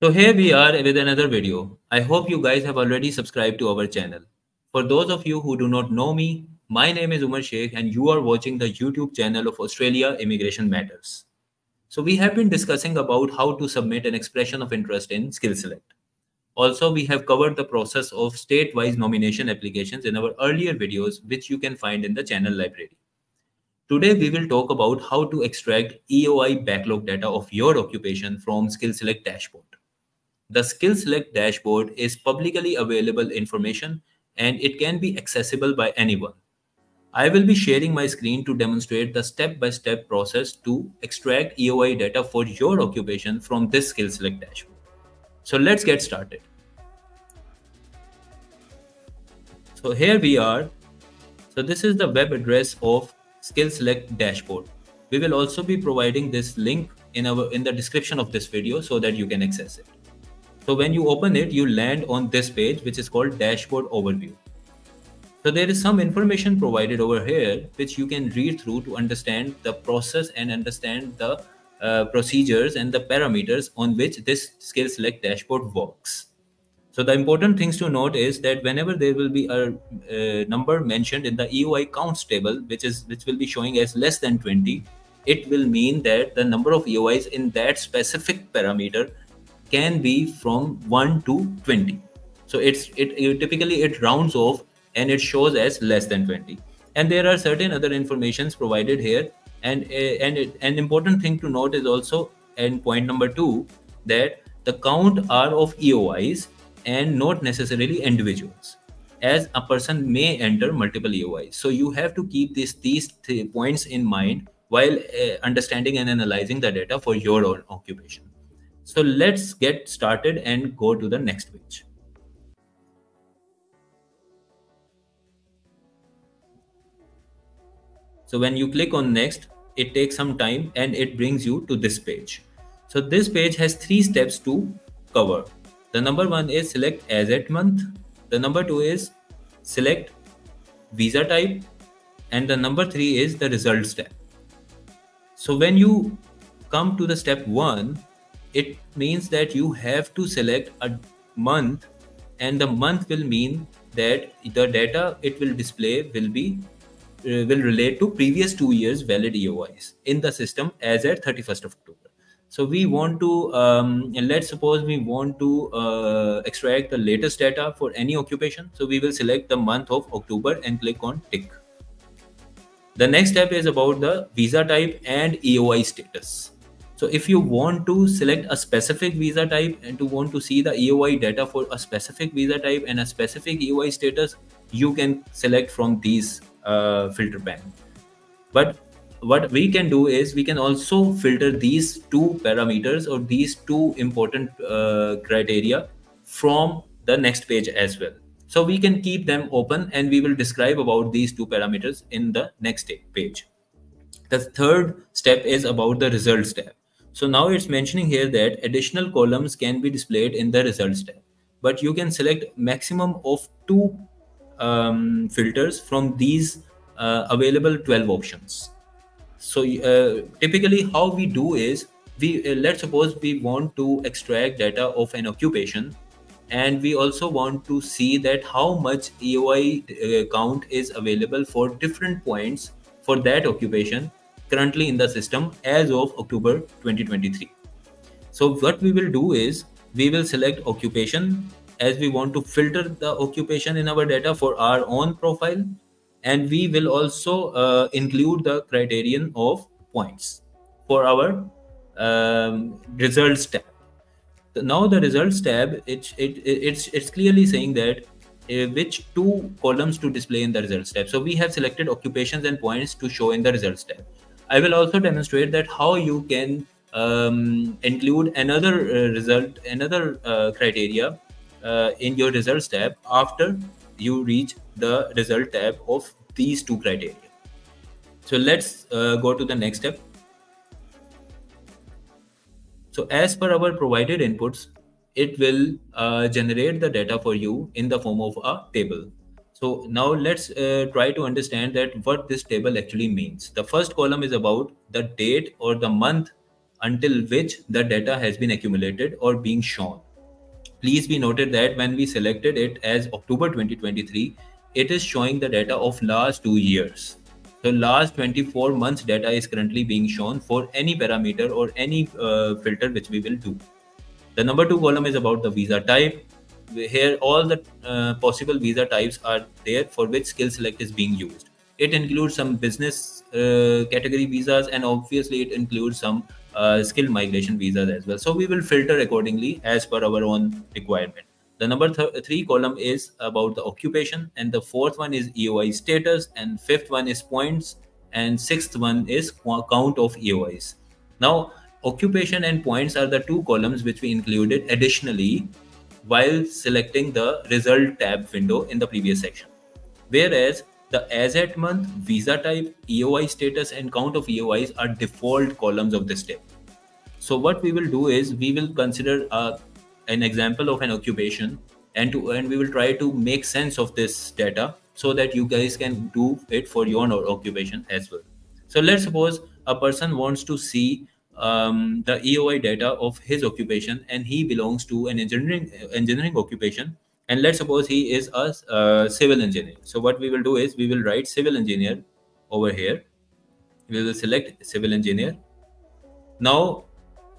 So here we are with another video. I hope you guys have already subscribed to our channel. For those of you who do not know me, my name is Umar Sheikh and you are watching the YouTube channel of Australia Immigration Matters. So we have been discussing about how to submit an expression of interest in SkillSelect. Also, we have covered the process of state-wise nomination applications in our earlier videos, which you can find in the channel library. Today, we will talk about how to extract EOI backlog data of your occupation from SkillSelect dashboard. The SkillSelect dashboard is publicly available information and it can be accessible by anyone. I will be sharing my screen to demonstrate the step-by-step process to extract EOI data for your occupation from this SkillSelect dashboard. So let's get started. So here we are. So this is the web address of SkillSelect dashboard. We will also be providing this link in the description of this video so that you can access it. So when you open it, you land on this page, which is called Dashboard Overview. So there is some information provided over here, which you can read through to understand the process and understand the procedures and the parameters on which this SkillSelect dashboard works. So the important things to note is that whenever there will be a number mentioned in the EOI counts table, which will be showing as less than 20, it will mean that the number of EOIs in that specific parameter can be from 1 to 20. So typically it rounds off and it shows as less than 20. And there are certain other informations provided here. And an important thing to note is also in point number 2 that the count are of EOIs and not necessarily individuals, as a person may enter multiple EOIs. So you have to keep these 3 points in mind while understanding and analyzing the data for your own occupation. So let's get started and go to the next page. So when you click on next, it takes some time and it brings you to this page. So this page has 3 steps to cover. The number 1 is select as at month. The number 2 is select visa type. And the number 3 is the results tab. So when you come to the step 1, it means that you have to select a month, and the month will mean that the data it will display will relate to previous 2 years valid EOIs in the system as at 31st of October. So we want to, let's suppose we want to extract the latest data for any occupation. So we will select the month of October and click on tick. The next step is about the visa type and EOI status. So if you want to select a specific visa type and to want to see the EOI data for a specific visa type and a specific EOI status, you can select from these filter band. But what we can do is we can also filter these 2 parameters or these 2 important criteria from the next page as well. So we can keep them open and we will describe about these 2 parameters in the next page. The third step is about the results tab. So now it's mentioning here that additional columns can be displayed in the results tab, but you can select maximum of 2 filters from these available 12 options. So typically how we do is let's suppose we want to extract data of an occupation, and we also want to see that how much EOI count is available for different points for that occupation currently in the system as of October 2023. So what we will do is we will select occupation, as we want to filter the occupation in our data for our own profile, and we will also include the criterion of points for our results tab. Now the results tab, it's clearly saying that which 2 columns to display in the results tab. So we have selected occupations and points to show in the results tab. I will also demonstrate that how you can include another criteria in your results tab after you reach the result tab of these 2 criteria. So let's go to the next step. So as per our provided inputs, it will generate the data for you in the form of a table. So now let's try to understand that what this table actually means. The first column is about the date or the month until which the data has been accumulated or being shown. Please be noted that when we selected it as October 2023, it is showing the data of last 2 years. So last 24 months data is currently being shown for any parameter or any filter which we will do. The number 2 column is about the visa type. Here all the possible visa types are there for which skill select is being used. It includes some business category visas, and obviously it includes some skill migration visas as well. So we will filter accordingly as per our own requirement. The number 3 column is about the occupation, and the fourth one is EOI status, and fifth one is points, and sixth one is count of EOIs. Now, occupation and points are the 2 columns which we included additionally while selecting the result tab window in the previous section. Whereas the as at month, visa type, EOI status, and count of EOIs are default columns of this table. So what we will do is we will consider an example of an occupation, and we will try to make sense of this data so that you guys can do it for your occupation as well. So let's suppose a person wants to see the EOI data of his occupation, and he belongs to an engineering occupation. And let's suppose he is a civil engineer. So what we will do is we will write civil engineer over here. We will select civil engineer. Now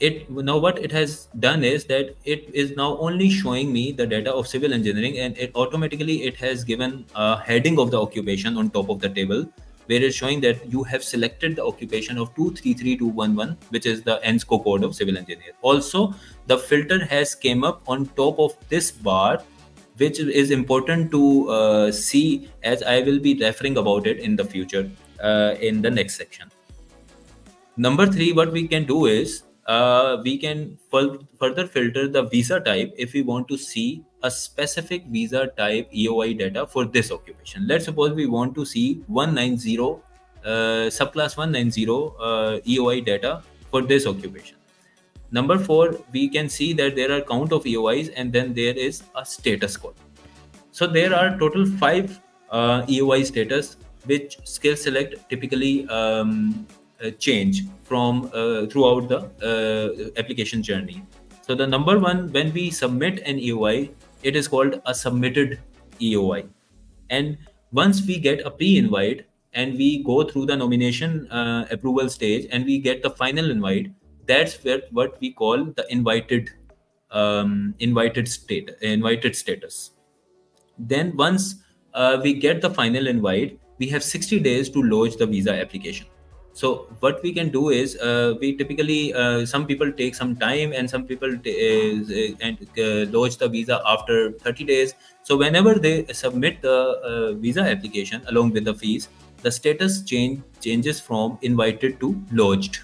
what it has done is that it is now only showing me the data of civil engineering, and it automatically it has given a heading of the occupation on top of the table, where it's showing that you have selected the occupation of 233211, which is the ENSCO code of civil engineer. Also, the filter has came up on top of this bar, which is important to see, as I will be referring about it in the future in the next section. Number 3, what we can do is we can further filter the visa type if we want to see a specific visa type EOI data for this occupation. Let's suppose we want to see 190 subclass 190 EOI data for this occupation. Number 4, we can see that there are count of EOIs, and then there is a status column. So there are total 5 EOI status which skill select typically change from throughout the application journey. So the number 1, when we submit an EOI, it is called a submitted EOI. And once we get a pre-invite and we go through the nomination approval stage and we get the final invite, that's what we call the invited status. Then once we get the final invite, we have 60 days to lodge the visa application. So what we can do is we typically some people take some time, and some people lodge the visa after 30 days. So whenever they submit the visa application along with the fees, the status changes from invited to lodged.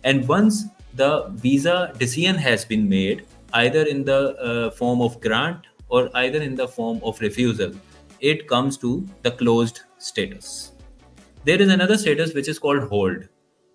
And once the visa decision has been made, either in the form of grant or either in the form of refusal, it comes to the closed status. There is another status which is called hold.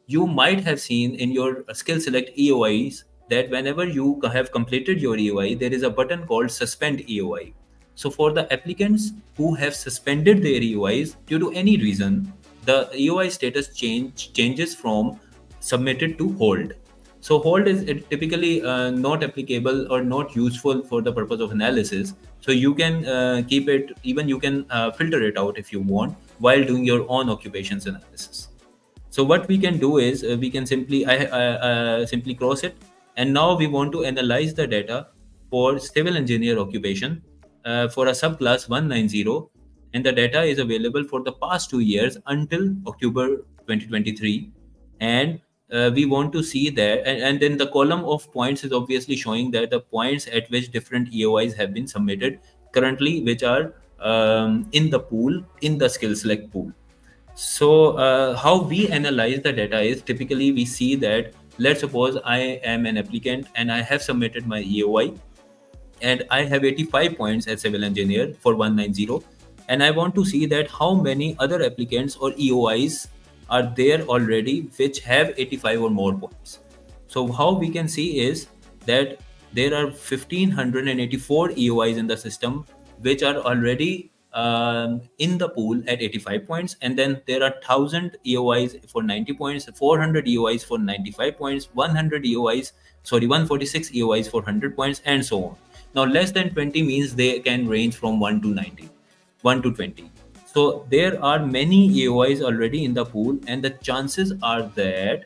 You might have seen in your skill select EOIs that whenever you have completed your EOI, there is a button called suspend EOI. So for the applicants who have suspended their EOIs due to any reason, the EOI status changes from submitted to hold. So hold is typically not applicable or not useful for the purpose of analysis. So you can keep it, even you can filter it out if you want while doing your own occupations analysis. So what we can do is we can simply simply cross it, and now we want to analyze the data for civil engineer occupation for a subclass 190, and the data is available for the past 2 years until October 2023, and we want to see that, and then the column of points is obviously showing that the points at which different EOIs have been submitted currently, which are in the pool, in the skill select pool. So how we analyze the data is typically we see that, let's suppose I am an applicant and I have submitted my EOI and I have 85 points as civil engineer for 190, and I want to see that how many other applicants or EOIs are there already which have 85 or more points. So how we can see is that there are 1584 EOIs in the system which are already in the pool at 85 points, and then there are 1000 EOIs for 90 points, 400 EOIs for 95 points, 100 EOIs, sorry, 146 EOIs for 100 points, and so on. Now, less than 20 means they can range from 1 to 90, 1 to 20. So there are many EOIs already in the pool, and the chances are that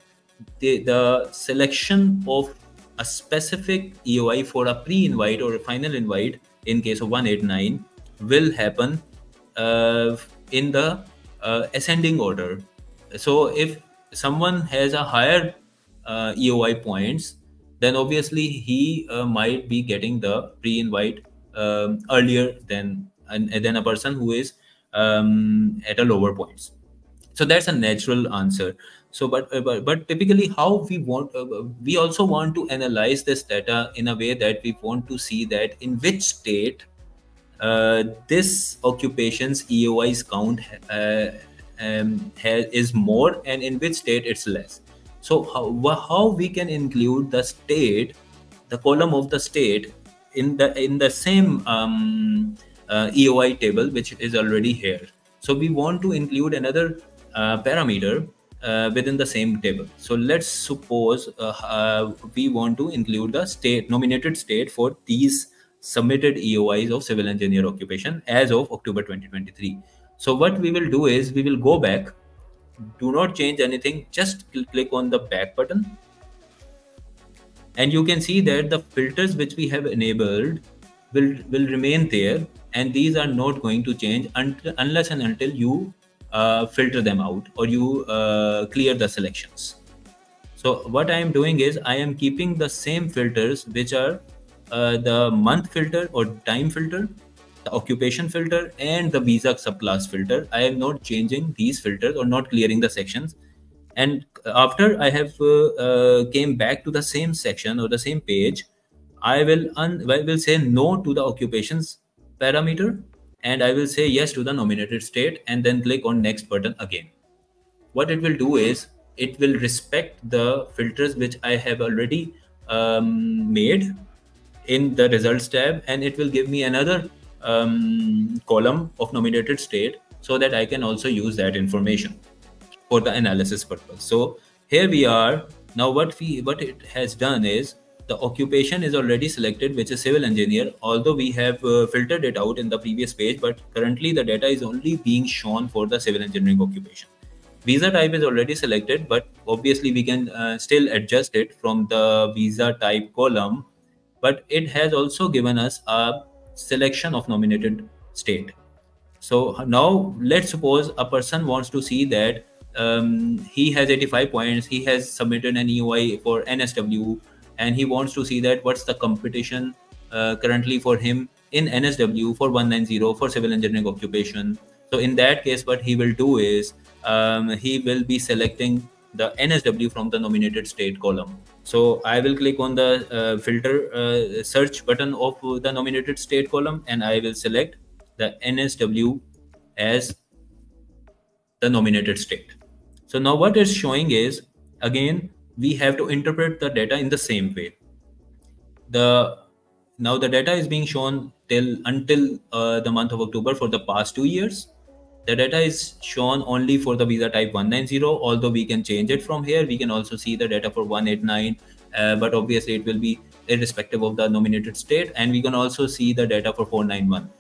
the selection of a specific EOI for a pre-invite or a final invite in case of 189 will happen uh, in the ascending order. So if someone has a higher EOI points, then obviously he might be getting the pre-invite earlier than a person who is at a lower points. So that's a natural answer. So but typically how we want, we also want to analyze this data in a way that we want to see that in which state this occupation's EOIs count is more, and in which state it's less. So how we can include the state, the column of the state in the same EOI table which is already here. So we want to include another parameter within the same table. So let's suppose we want to include the state, nominated state for these submitted EOIs of civil engineer occupation as of October 2023. So what we will do is we will go back, do not change anything, just click on the back button, and you can see that the filters which we have enabled will remain there, and these are not going to change unless and until you filter them out or you clear the selections. So what I am doing is I am keeping the same filters, which are the month filter or time filter, the occupation filter, and the visa subclass filter. I am not changing these filters or not clearing the sections. And after I have came back to the same section or the same page, I will say no to the occupations parameter, and I will say yes to the nominated state, and then click on next button again. What it will do is it will respect the filters which I have already made in the results tab, and it will give me another column of nominated state so that I can also use that information for the analysis purpose. So here we are. Now what it has done is the occupation is already selected, which is civil engineer, although we have filtered it out in the previous page, but currently the data is only being shown for the civil engineering occupation. Visa type is already selected, but obviously we can still adjust it from the visa type column, but it has also given us a selection of nominated state. So now let's suppose a person wants to see that he has 85 points, he has submitted an EOI for NSW, and he wants to see that what's the competition currently for him in NSW for 190 for civil engineering occupation. So in that case, what he will do is he will be selecting the NSW from the nominated state column. So I will click on the filter search button of the nominated state column, and I will select the NSW as the nominated state. So now what it's showing is, again, we have to interpret the data in the same way. Now the data is being shown until the month of October for the past 2 years. The data is shown only for the visa type 190, although we can change it from here. We can also see the data for 189, but obviously it will be irrespective of the nominated state. And we can also see the data for 491.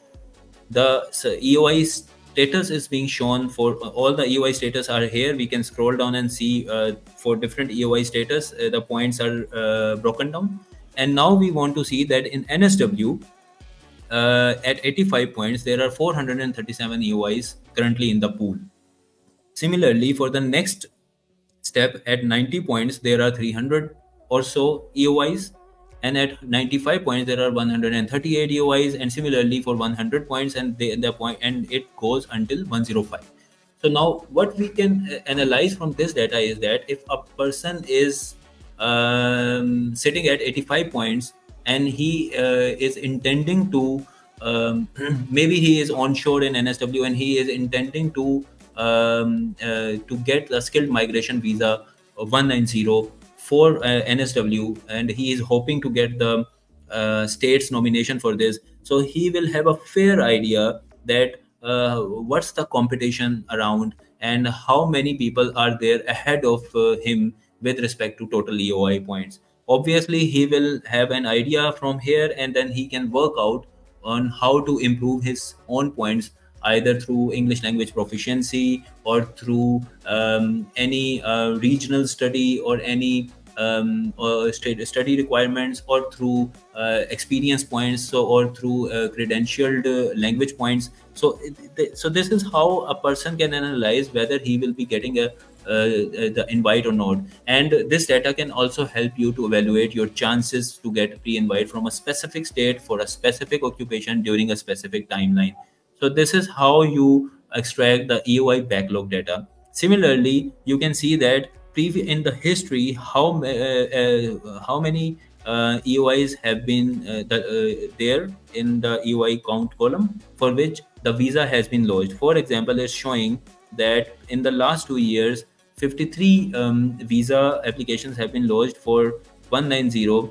The EOI status is being shown for all the EOI status are here. We can scroll down and see for different EOI status, the points are broken down. And now we want to see that in NSW, at 85 points, there are 437 EOIs currently in the pool. Similarly, for the next step, at 90 points, there are 300 or so EOIs. And at 95 points, there are 138 EOIs. And similarly for 100 points, and it goes until 105. So now what we can analyze from this data is that if a person is sitting at 85 points, and he is intending to maybe he is onshore in NSW, and he is intending to get a skilled migration visa 190 for NSW, and he is hoping to get the state's nomination for this. So he will have a fair idea that what's the competition around, and how many people are there ahead of him with respect to total EOI points. Obviously, he will have an idea from here, and then he can work out on how to improve his own points, either through English language proficiency or through any regional study or any or study requirements, or through experience points, so or through credentialed language points. So this is how a person can analyze whether he will be getting the invite or not. And this data can also help you to evaluate your chances to get pre-invite from a specific state for a specific occupation during a specific timeline. So this is how you extract the EOI backlog data. Similarly, you can see that in the history how many EOIs have been there in the EOI count column for which the visa has been lodged. For example, it's showing that in the last 2 years, 53 visa applications have been lodged for 190,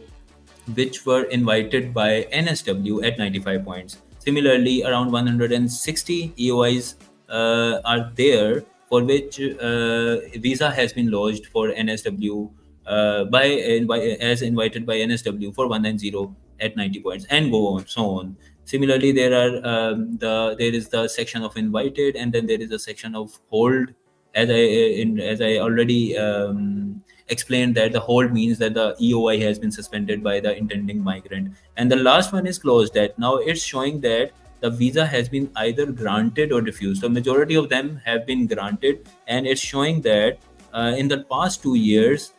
which were invited by NSW at 95 points. Similarly, around 160 EOIs are there for which visa has been lodged for NSW as invited by NSW for 190 at 90 points, and go on, so on. Similarly, there is the section of invited, and then there is a section of hold. As I already explained, that the hold means that the EOI has been suspended by the intending migrant, and the last one is closed. That now it's showing that the visa has been either granted or refused. So majority of them have been granted, and it's showing that in the past 2 years,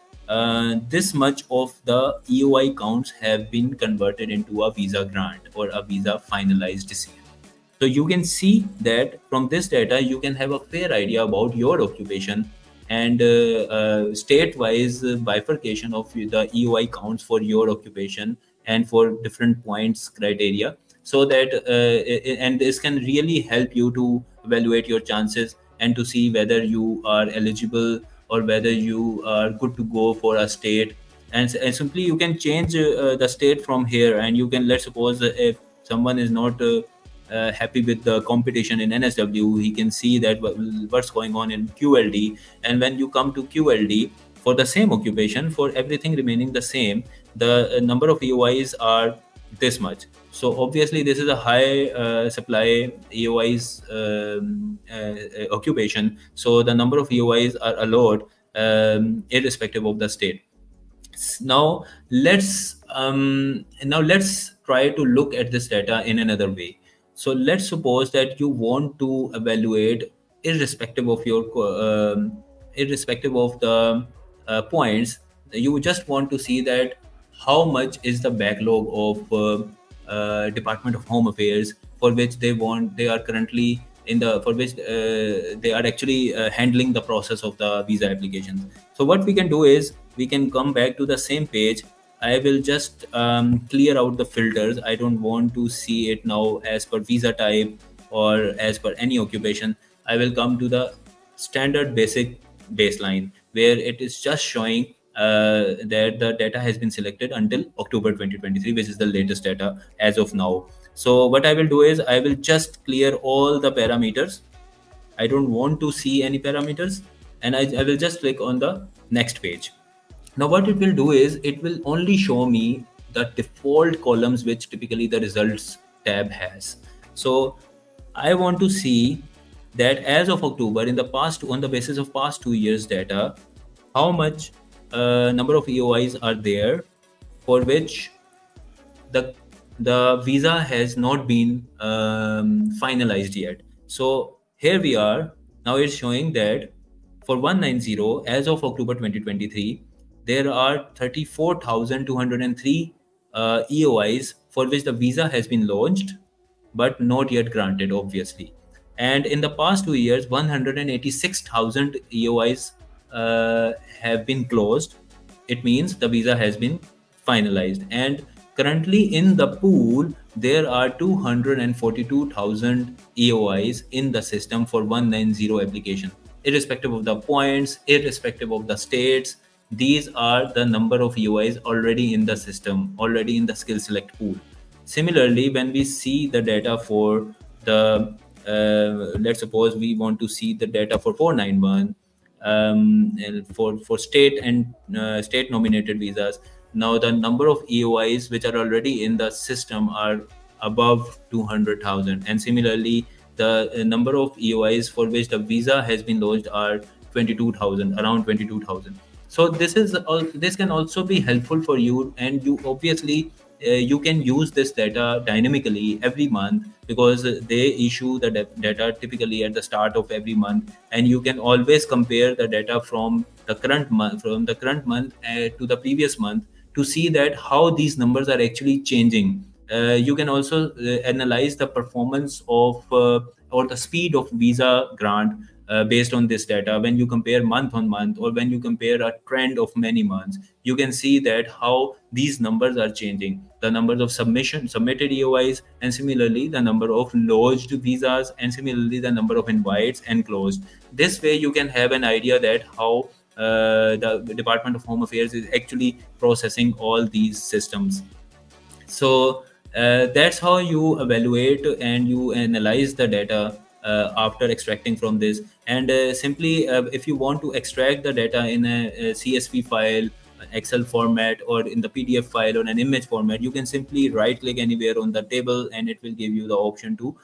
this much of the EOI counts have been converted into a visa grant or a visa finalized decision. So you can see that from this data, you can have a fair idea about your occupation, and state-wise bifurcation of the EOI counts for your occupation and for different points criteria. So that and this can really help you to evaluate your chances and to see whether you are eligible or whether you are good to go for a state. And simply you can change the state from here, and you can, let's suppose if someone is not happy with the competition in NSW, he can see that what's going on in QLD. And when you come to QLD for the same occupation, for everything remaining the same, the number of EOIs are this much. So obviously this is a high supply EOIs occupation. So the number of EOIs are a lot irrespective of the state. Now let's try to look at this data in another way. So let's suppose that you want to evaluate irrespective of your irrespective of the points. You just want to see that how much is the backlog of Department of Home Affairs, for which they are currently in the, for which they are actually handling the process of the visa applications. So what we can do is we can come back to the same page. I will just clear out the filters. I don't want to see it now as per visa type or as per any occupation. I will come to the standard basic baseline where it is just showing that the data has been selected until October 2023, which is the latest data as of now. So what I will do is I will just clear all the parameters. I don't want to see any parameters, and I will just click on the next page. Now what it will do is it will only show me the default columns which typically the results tab has. So I want to see that as of October, in the past, on the basis of past 2 years data, how much number of EOIs are there for which the visa has not been finalized yet. So here we are. Now it's showing that for 190 as of October 2023, there are 34,203 EOIs for which the visa has been launched but not yet granted, obviously. And in the past 2 years, 186,000 EOIs have been closed. It means the visa has been finalized. And currently in the pool, there are 242,000 EOIs in the system for 190 application. Irrespective of the points, irrespective of the states, these are the number of EOIs already in the system, already in the SkillSelect pool. Similarly, when we see the data for the let's suppose we want to see the data for 491, and for state and state nominated visas. Now the number of EOIs which are already in the system are above 200,000, and similarly the number of EOIs for which the visa has been lodged are 22,000, around 22,000. So this can also be helpful for you, and you obviously you can use this data dynamically every month, because they issue the data typically at the start of every month, and you can always compare the data from the current month to the previous month, to see that how these numbers are actually changing. You can also analyze the performance of or the speed of visa grant based on this data. When you compare month on month, or when you compare a trend of many months, you can see that how these numbers are changing, the numbers of submitted EOIs, and similarly the number of lodged visas, and similarly the number of invites and closed. This way you can have an idea that how the Department of Home Affairs is actually processing all these systems. So that's how you evaluate and you analyze the data after extracting from this. And simply, if you want to extract the data in a CSV file, Excel format, or in the PDF file, or an image format, you can simply right click anywhere on the table, and it will give you the option to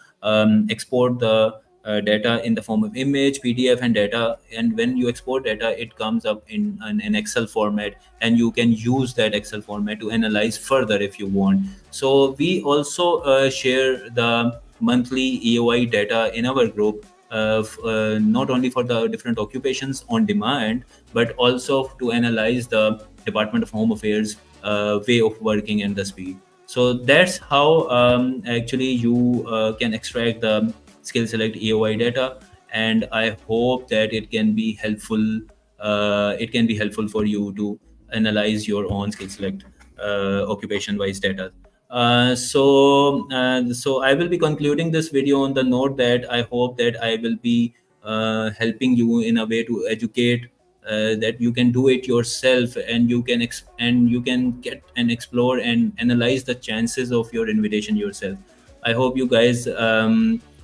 export the data in the form of image, PDF, and data. And when you export data, it comes up in an Excel format, and you can use that Excel format to analyze further if you want. So we also share the monthly EOI data in our group, not only for the different occupations on demand, but also to analyze the Department of Home Affairs way of working and the speed. So that's how actually you can extract the SkillSelect EOI data, and I hope that it can be helpful. It can be helpful for you to analyze your own SkillSelect occupation-wise data. So I will be concluding this video on the note that I hope that I will be helping you in a way to educate, that you can do it yourself, and you can get and explore and analyze the chances of your invitation yourself. I hope you guys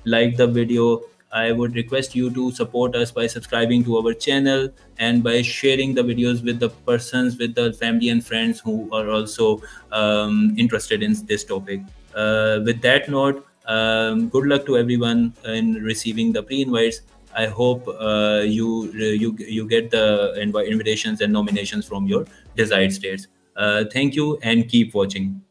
like the video. I would request you to support us by subscribing to our channel, and by sharing the videos with the persons, with the family and friends who are also interested in this topic. With that note, good luck to everyone in receiving the pre-invites. I hope you get the invitations and nominations from your desired states. Thank you, and keep watching.